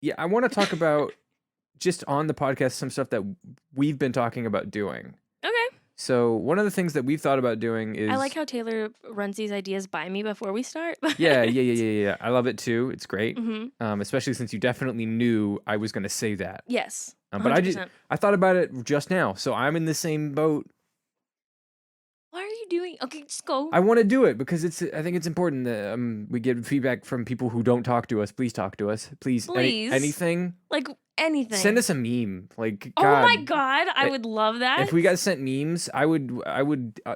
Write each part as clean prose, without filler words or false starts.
Yeah, I want to talk about just on the podcast some stuff that we've been talking about doing. Okay. So one of the things that we've thought about doing is I like how Taylor runs these ideas by me before we start. yeah. I love it too. It's great. Mm-hmm. Especially since you definitely knew I was going to say that. Yes. But 100%. I thought about it just now, so I'm in the same boat. Why are you doing? Okay, just go. I want to do it because I think it's important that we get feedback from people who don't talk to us. Please talk to us. Please. Anything. Like anything. Send us a meme. Like, oh God, my God, I would love that. If we got sent memes, I would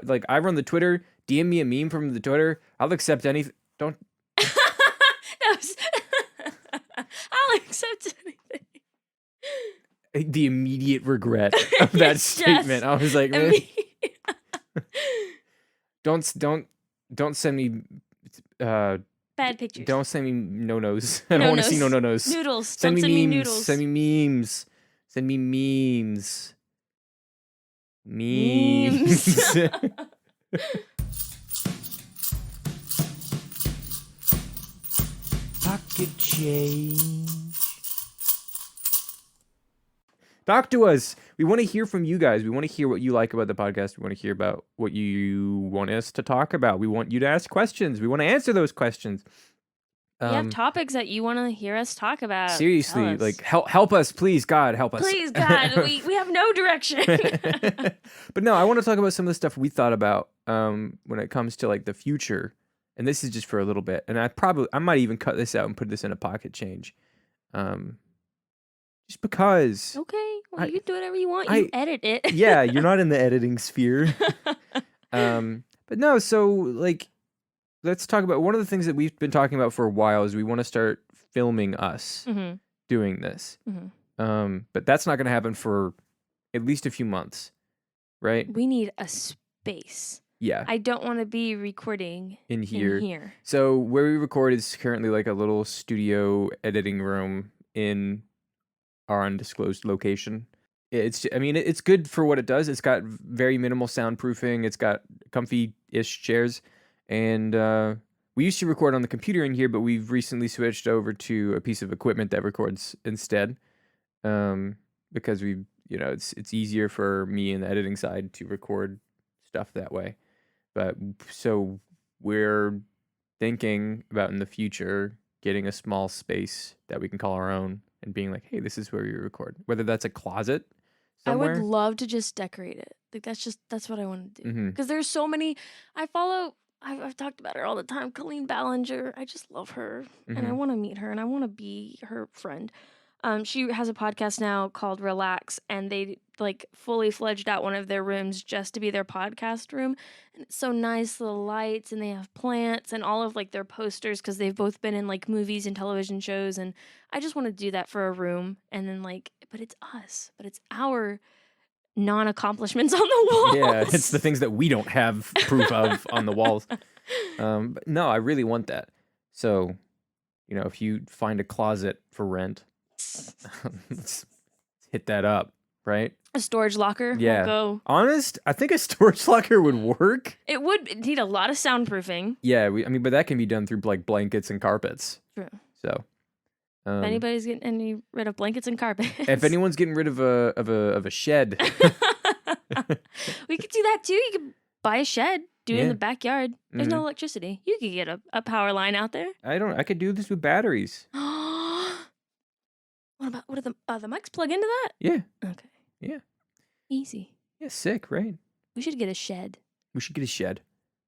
like, I run the Twitter. DM me a meme from the Twitter. I'll accept anything. Don't. I'll accept anything. The immediate regret of that statement. I was like, man. Don't send me bad pictures. Don't send me no-nos. I don't want to see no-nos. Noodles. Send me memes. Noodles. Send me memes. Send me memes. Memes. Pocket change. Talk to us. We want to hear from you guys. We want to hear what you like about the podcast. We want to hear about what you want us to talk about. We want you to ask questions. We want to answer those questions. You have topics that you want to hear us talk about. Seriously, like help us, please, God, help us. Please, God, we have no direction. But no, I want to talk about some of the stuff we thought about when it comes to like the future. And this is just for a little bit. And I might even cut this out and put this in a pocket change. Just because. Okay, well, you can do whatever you want. You edit it. Yeah, you're not in the editing sphere. But no, so like, let's talk about one of the things that we've been talking about for a while is we want to start filming us doing this. But that's not going to happen for at least a few months, right? We need a space. Yeah. I don't want to be recording in here. So where we record is currently like a little studio editing room in our undisclosed location. It's good for what it does. It's got very minimal soundproofing. It's got comfy-ish chairs. And we used to record on the computer in here, but we've recently switched over to a piece of equipment that records instead. Because it's easier for me in the editing side to record stuff that way. But so we're thinking about in the future getting a small space that we can call our own and being like, hey, this is where we record. Whether that's a closet somewhere. I would love to just decorate it. Like that's what I want to do. Because there's so many. I've talked about her all the time. Colleen Ballinger. I just love her, and I want to meet her, and I want to be her friend. She has a podcast now called Relax, and they like fully fledged out one of their rooms just to be their podcast room. And it's so nice, the lights, and they have plants and all of like their posters because they've both been in like movies and television shows. And I just want to do that for a room. And then but it's us, but it's our non-accomplishments on the walls. Yeah, it's the things that we don't have proof of on the walls. But no, I really want that. So, if you find a closet for rent, let's hit that up, right? A storage locker. Yeah. We'll go. Honest, I think a storage locker would work. It would need a lot of soundproofing. Yeah, but that can be done through like blankets and carpets. True. So, if anybody's getting rid of blankets and carpets, if anyone's getting rid of a shed, we could do that too. You could buy a shed, do it in the backyard. There's no electricity. You could get a power line out there. I could do this with batteries. What are the mics plug into that? Yeah. Okay. Yeah. Easy. Yeah, sick, right? We should get a shed.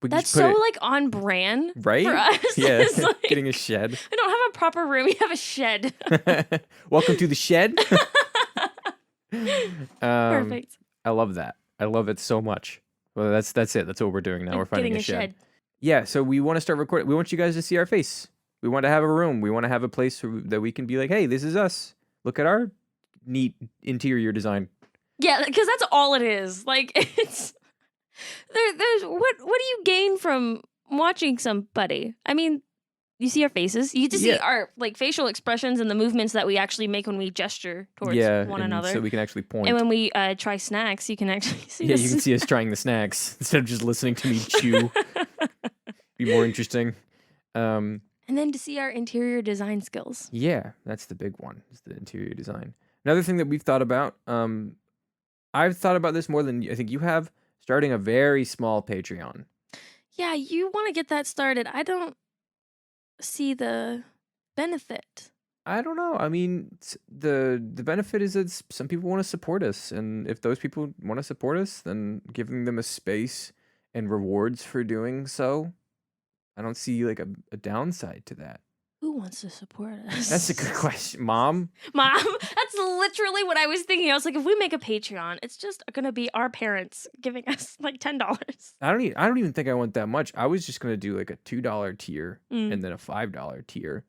That's so like on brand, right? For us. Yeah, like, getting a shed. We don't have a proper room. We have a shed. Welcome to the shed. Perfect. I love that. I love it so much. Well, that's it. That's what we're doing now. We're finding a shed. Yeah, so we want to start recording. We want you guys to see our face. We want to have a room. We want to have a place that we can be like, hey, this is us. Look at our neat interior design. Yeah, because that's all it is. Like, it's there's what do you gain from watching somebody? I mean, you see our faces. You get to see our like facial expressions and the movements that we actually make when we gesture towards one another. So we can actually point. And when we try snacks, you can actually see. Yeah, you can see us trying the snacks instead of just listening to me chew. Be more interesting. And then to see our interior design skills. Yeah, that's the big one, is the interior design. Another thing that we've thought about, I've thought about this more than I think you have, starting a very small Patreon. Yeah, you want to get that started. I don't see the benefit. I don't know. I mean, the benefit is that some people want to support us, and if those people want to support us, then giving them a space and rewards for doing so, I don't see like a downside to that. Who wants to support us? That's a good question, Mom. Mom, that's literally what I was thinking. I was like, if we make a Patreon, it's just gonna be our parents giving us like $10. I don't even think I want that much. I was just gonna do like a $2 tier and then a $5 tier.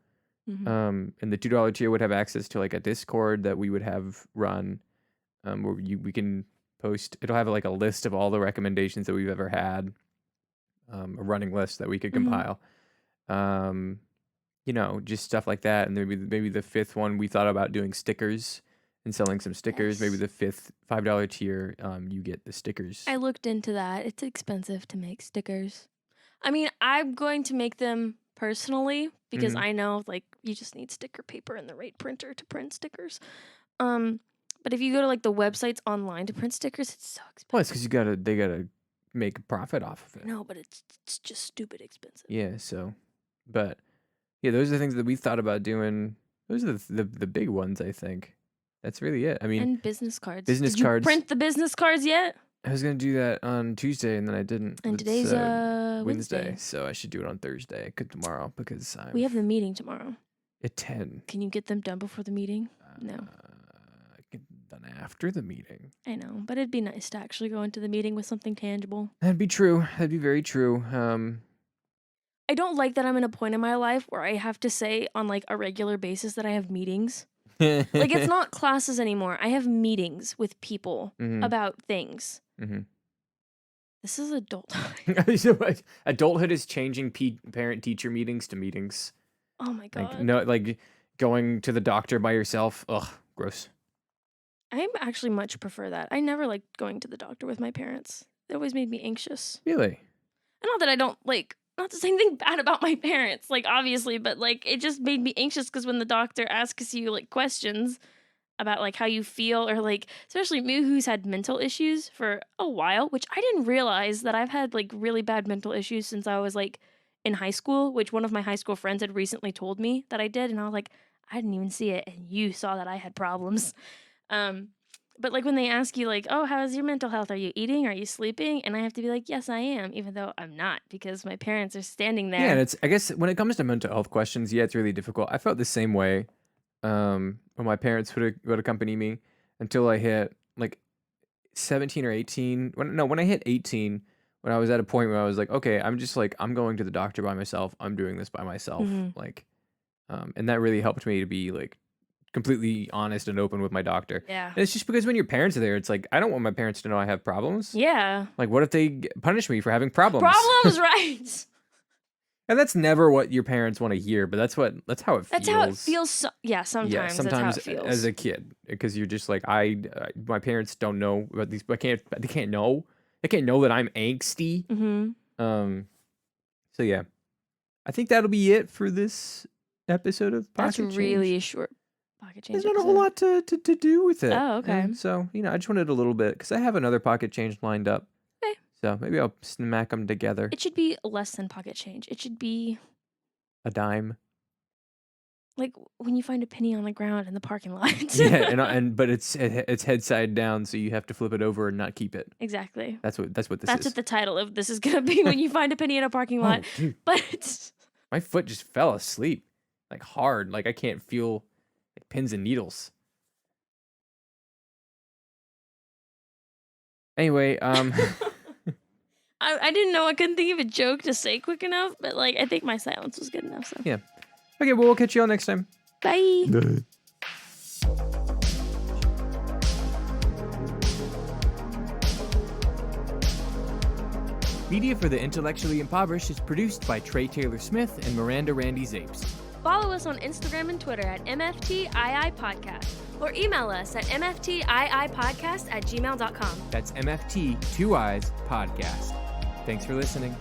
And the $2 tier would have access to like a Discord that we would have run, where we can post. It'll have like a list of all the recommendations that we've ever had, a running list that we could compile. You know, just stuff like that. And maybe the fifth one, we thought about doing stickers and selling some stickers. Maybe the fifth $5 tier, you get the stickers. I looked into that. It's expensive to make stickers. I mean, I'm going to make them personally because I know like you just need sticker paper and the right printer to print stickers. But if you go to like the websites online to print stickers, it's so expensive. Well, it's because they gotta make a profit off of it. No, but it's just stupid expensive. Yeah. So, but yeah, those are the things that we thought about doing. Those are the big ones, I think. That's really it. I mean, and business cards. Business Did you cards. print the business cards yet? I was gonna do that on Tuesday, and then I didn't. And today's Wednesday, so I should do it on Thursday. I could tomorrow because we have the meeting tomorrow at 10. Can you get them done before the meeting? No. Get them done after the meeting. I know, but it'd be nice to actually go into the meeting with something tangible. That'd be true. That'd be very true. I don't like that I'm in a point in my life where I have to say on like a regular basis that I have meetings. Like it's not classes anymore. I have meetings with people about things. This is adulthood. Adulthood is changing parent-teacher meetings to meetings. Oh my god! Like, no, like going to the doctor by yourself. Ugh, gross. I actually much prefer that. I never liked going to the doctor with my parents. It always made me anxious. Really? And not that I don't like. Not to say anything bad about my parents, like obviously, but like it just made me anxious because when the doctor asks you like questions about like how you feel or like especially me who's had mental issues for a while, which I didn't realize that I've had like really bad mental issues since I was like in high school, which one of my high school friends had recently told me that I did, and I was like, I didn't even see it, and you saw that I had problems. But like when they ask you like, oh, how is your mental health? Are you eating? Are you sleeping? And I have to be like, yes, I am, even though I'm not because my parents are standing there. Yeah, and I guess when it comes to mental health questions, yeah, it's really difficult. I felt the same way when my parents would accompany me until I hit like 17 or 18. When I hit 18, when I was at a point where I was like, okay, I'm just like, I'm going to the doctor by myself. I'm doing this by myself. Like, and that really helped me to be like completely honest and open with my doctor. Yeah. And it's just because when your parents are there, it's like, I don't want my parents to know I have problems. Yeah. Like, what if they punish me for having problems? Problems, right. And that's never what your parents want to hear, but that's how it feels. That's how it feels. Yeah, sometimes. Yeah, sometimes that's how it feels. as a kid, because you're just like, my parents don't know about these. They can't know that I'm angsty. So yeah, I think that'll be it for this episode of Pocket Change. That's really a short Pocket Change. There's not a whole lot to do with it. Oh, okay. So I just wanted a little bit because I have another Pocket Change lined up. Okay. So maybe I'll smack them together. It should be less than Pocket Change. It should be a dime. Like when you find a penny on the ground in the parking lot. Yeah, but it's head side down, so you have to flip it over and not keep it. Exactly. That's what this is. That's what the title of this is gonna be when you find a penny in a parking lot. Oh, dude. But my foot just fell asleep, like hard, like I can't feel like pins and needles. Anyway, I didn't know I couldn't think of a joke to say quick enough, but like I think my silence was good enough. So yeah. Okay, well, we'll catch you all next time. Bye. Media for the Intellectually Impoverished is produced by Trey Taylor Smith and Miranda Randy Zapes. Follow us on Instagram and Twitter at MFTII Podcast or email us at mftiipodcast@gmail.com. That's MFT, 2 Eyes, podcast. Thanks for listening.